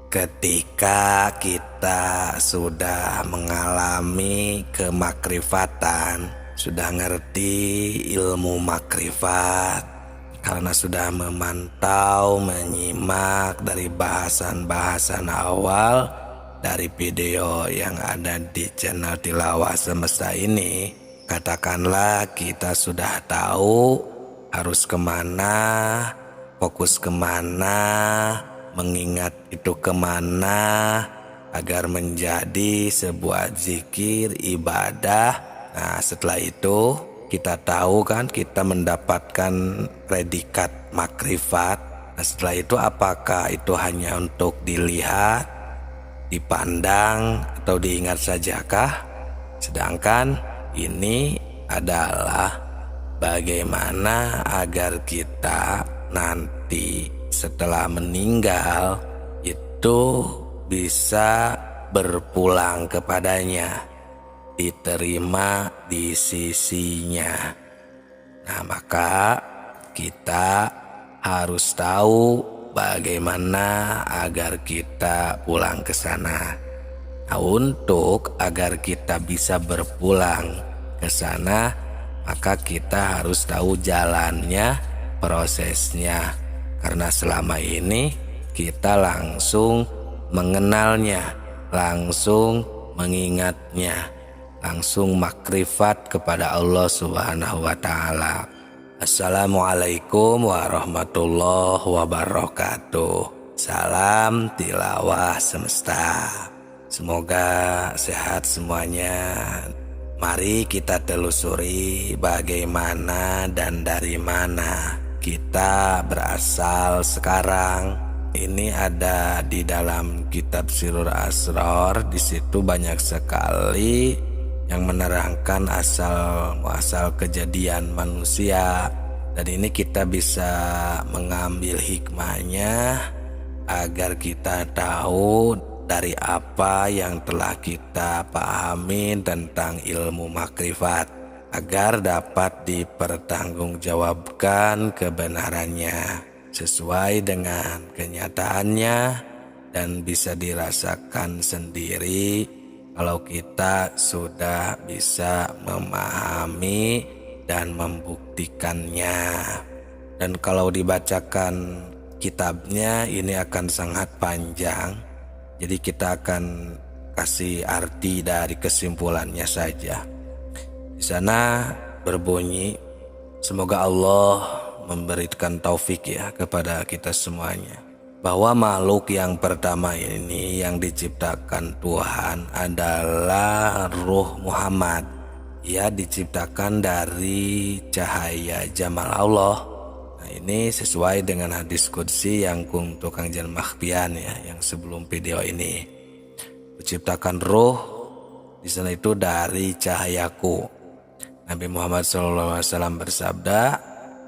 Ketika kita sudah mengalami kemakrifatan, sudah ngerti ilmu makrifat, karena sudah memantau, menyimak dari bahasan-bahasan awal dari video yang ada di channel Tilawah Semesta ini, katakanlah kita sudah tahu harus kemana, fokus kemana, mengingat itu kemana agar menjadi sebuah zikir ibadah. Nah, setelah itu kita tahu kan, kita mendapatkan predikat makrifat. Nah, setelah itu apakah itu hanya untuk dilihat, dipandang, atau diingat sajakah? Sedangkan ini adalah bagaimana agar kita nanti setelah meninggal itu bisa berpulang kepadanya, diterima di sisinya. Nah, maka kita harus tahu bagaimana agar kita pulang ke sana. Nah, untuk agar kita bisa berpulang ke sana, maka kita harus tahu jalannya, prosesnya. Karena selama ini kita langsung mengenalnya, langsung mengingatnya, langsung makrifat kepada Allah Subhanahu wa Ta'ala. Assalamualaikum warahmatullahi wabarakatuh. Salam Tilawah Semesta. Semoga sehat semuanya. Mari kita telusuri bagaimana dan dari mana kita berasal sekarang. Ini ada di dalam kitab Sirrul Asrar. Di situ banyak sekali yang menerangkan asal muasal kejadian manusia, dan ini kita bisa mengambil hikmahnya agar kita tahu dari apa yang telah kita pahami tentang ilmu makrifat, agar dapat dipertanggungjawabkan kebenarannya sesuai dengan kenyataannya dan bisa dirasakan sendiri kalau kita sudah bisa memahami dan membuktikannya. Dan kalau dibacakan kitabnya ini akan sangat panjang, jadi kita akan kasih arti dari kesimpulannya saja. Di sana berbunyi, semoga Allah memberikan taufik ya kepada kita semuanya, bahwa makhluk yang pertama ini yang diciptakan Tuhan adalah Ruh Muhammad. Ia diciptakan dari cahaya jamal Allah. Nah, ini sesuai dengan hadis qudsi yang kuntu Kangjan Makhfian ya, yang sebelum video ini. Menciptakan ruh di sana itu dari cahayaku. Nabi Muhammad SAW bersabda,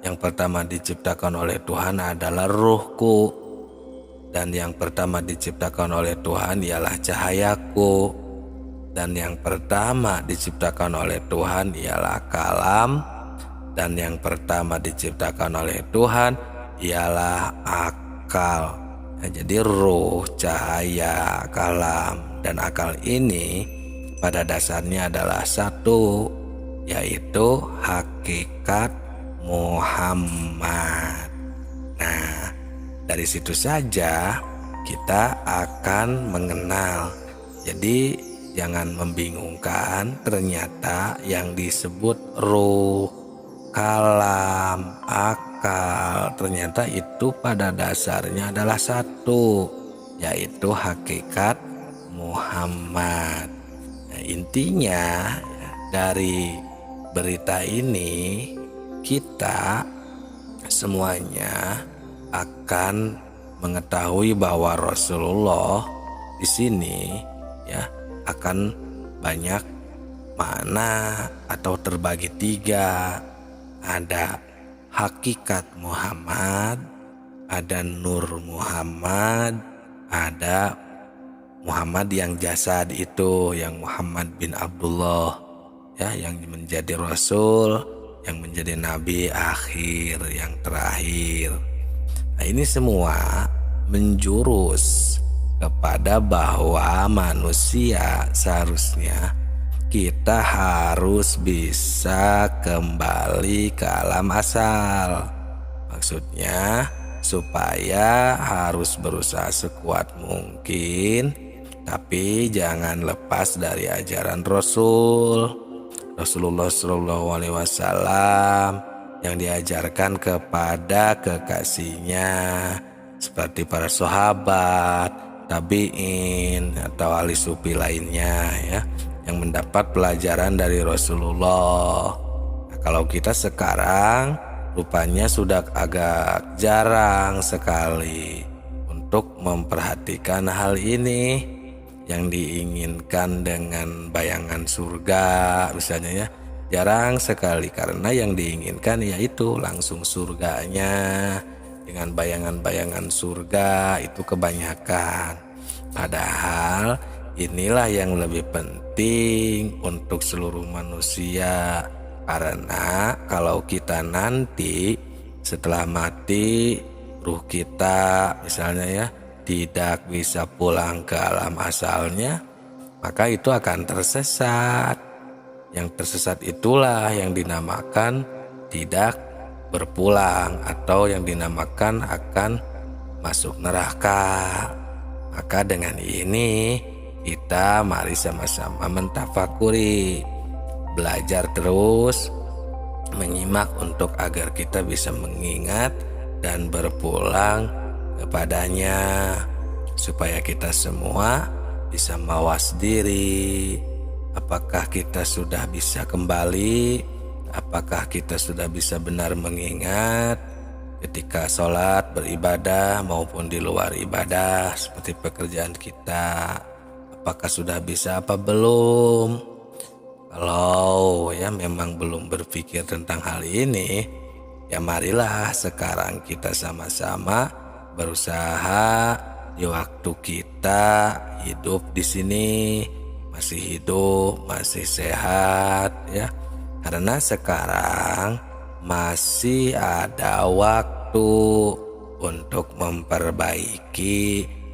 yang pertama diciptakan oleh Tuhan adalah ruhku, dan yang pertama diciptakan oleh Tuhan ialah cahayaku, dan yang pertama diciptakan oleh Tuhan ialah kalam, dan yang pertama diciptakan oleh Tuhan ialah akal. Nah, jadi ruh, cahaya, kalam, dan akal ini pada dasarnya adalah satu, yaitu hakikat Muhammad. Nah, dari situ saja kita akan mengenal. Jadi jangan membingungkan, ternyata yang disebut ruh, kalam, akal, ternyata itu pada dasarnya adalah satu, yaitu hakikat Muhammad. Nah, intinya dari berita ini kita semuanya akan mengetahui bahwa Rasulullah di sini ya akan banyak makna atau terbagi tiga. Ada hakikat Muhammad, ada Nur Muhammad, ada Muhammad yang jasad itu, yang Muhammad bin Abdullah ya, yang menjadi Rasul, yang menjadi Nabi akhir, yang terakhir. Nah, ini semua menjurus kepada bahwa manusia seharusnya kita harus bisa kembali ke alam asal. Maksudnya supaya harus berusaha sekuat mungkin, tapi jangan lepas dari ajaran Rasulullah SAW yang diajarkan kepada kekasihnya, seperti para sahabat, tabi'in atau ahli sufi lainnya ya, yang mendapat pelajaran dari Rasulullah. Nah, kalau kita sekarang rupanya sudah agak jarang sekali untuk memperhatikan hal ini, yang diinginkan dengan bayangan surga misalnya ya, jarang sekali, karena yang diinginkan yaitu langsung surganya dengan bayangan-bayangan surga itu kebanyakan. Padahal inilah yang lebih penting untuk seluruh manusia, karena kalau kita nanti setelah mati ruh kita misalnya ya tidak bisa pulang ke alam asalnya, maka itu akan tersesat. Yang tersesat itulah yang dinamakan tidak berpulang atau yang dinamakan akan masuk neraka. Maka dengan ini kita mari sama-sama mentafakuri, belajar terus, menyimak untuk agar kita bisa mengingat dan berpulang kepadanya, supaya kita semua bisa mawas diri. Apakah kita sudah bisa kembali? Apakah kita sudah bisa benar mengingat ketika sholat, beribadah maupun di luar ibadah seperti pekerjaan kita? Apakah sudah bisa apa belum? Kalau ya memang belum berpikir tentang hal ini, ya marilah sekarang kita sama-sama berusaha di waktu kita hidup di sini, masih hidup, masih sehat ya. Karena sekarang masih ada waktu untuk memperbaiki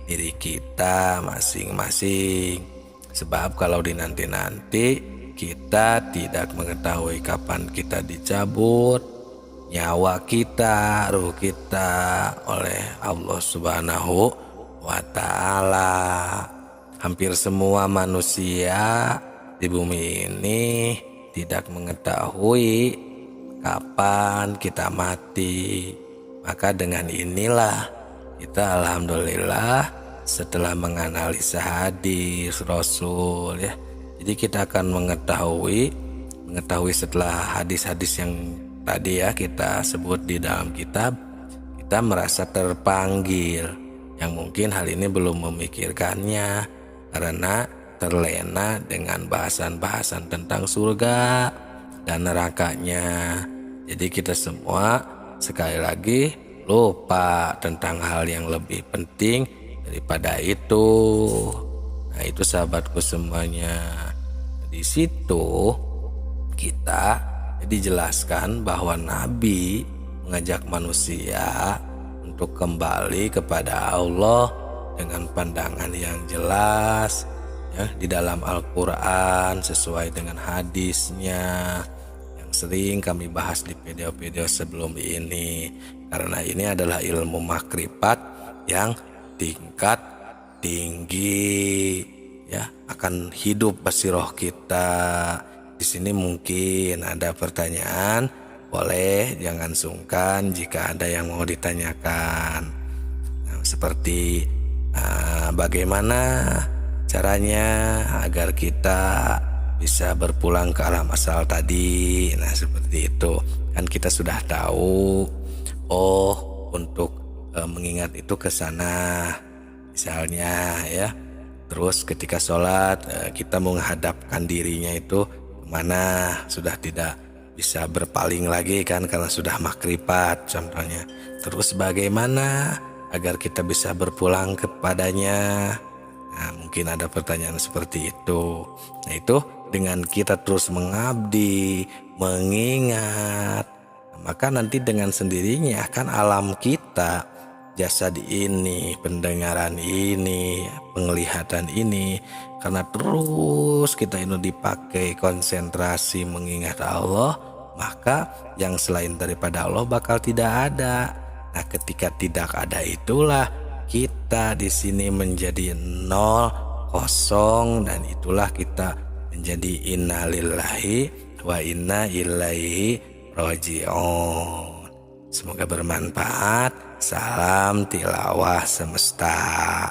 diri kita masing-masing. Sebab kalau di nanti-nanti kita tidak mengetahui kapan kita dicabut nyawa kita, ruh kita oleh Allah Subhanahu wa Ta'ala. Hampir semua manusia di bumi ini tidak mengetahui kapan kita mati. Maka dengan inilah kita alhamdulillah setelah menganalisa hadis Rasul ya, jadi kita akan mengetahui setelah hadis-hadis yang tadi ya kita sebut di dalam kitab, kita merasa terpanggil, yang mungkin hal ini belum memikirkannya karena terlena dengan bahasan-bahasan tentang surga dan nerakanya. Jadi kita semua sekali lagi lupa tentang hal yang lebih penting daripada itu. Nah itu sahabatku semuanya, di situ kita dijelaskan bahwa Nabi mengajak manusia untuk kembali kepada Allah dengan pandangan yang jelas ya, di dalam Al-Quran sesuai dengan hadisnya yang sering kami bahas di video-video sebelum ini. Karena ini adalah ilmu makrifat yang tingkat tinggi ya, akan hidup basiroh kita. Di sini mungkin ada pertanyaan, boleh jangan sungkan jika ada yang mau ditanyakan. Nah, seperti bagaimana caranya agar kita bisa berpulang ke alam asal tadi. Nah seperti itu kan kita sudah tahu. Oh untuk mengingat itu ke sana misalnya ya. Terus ketika sholat kita menghadapkan dirinya itu kemana, sudah tidak bisa berpaling lagi kan karena sudah makrifat contohnya. Terus bagaimana agar kita bisa berpulang kepadanya? Nah mungkin ada pertanyaan seperti itu. Nah itu dengan kita terus mengabdi, mengingat, maka nanti dengan sendirinya kan alam kita jasad ini, pendengaran ini, penglihatan ini, karena terus kita ini dipakai konsentrasi mengingat Allah, maka yang selain daripada Allah bakal tidak ada. Nah, ketika tidak ada itulah kita di sini menjadi nol, kosong, dan itulah kita menjadi innalillahi wa inna ilaihi raji'un. Semoga bermanfaat. Salam tilawah semesta.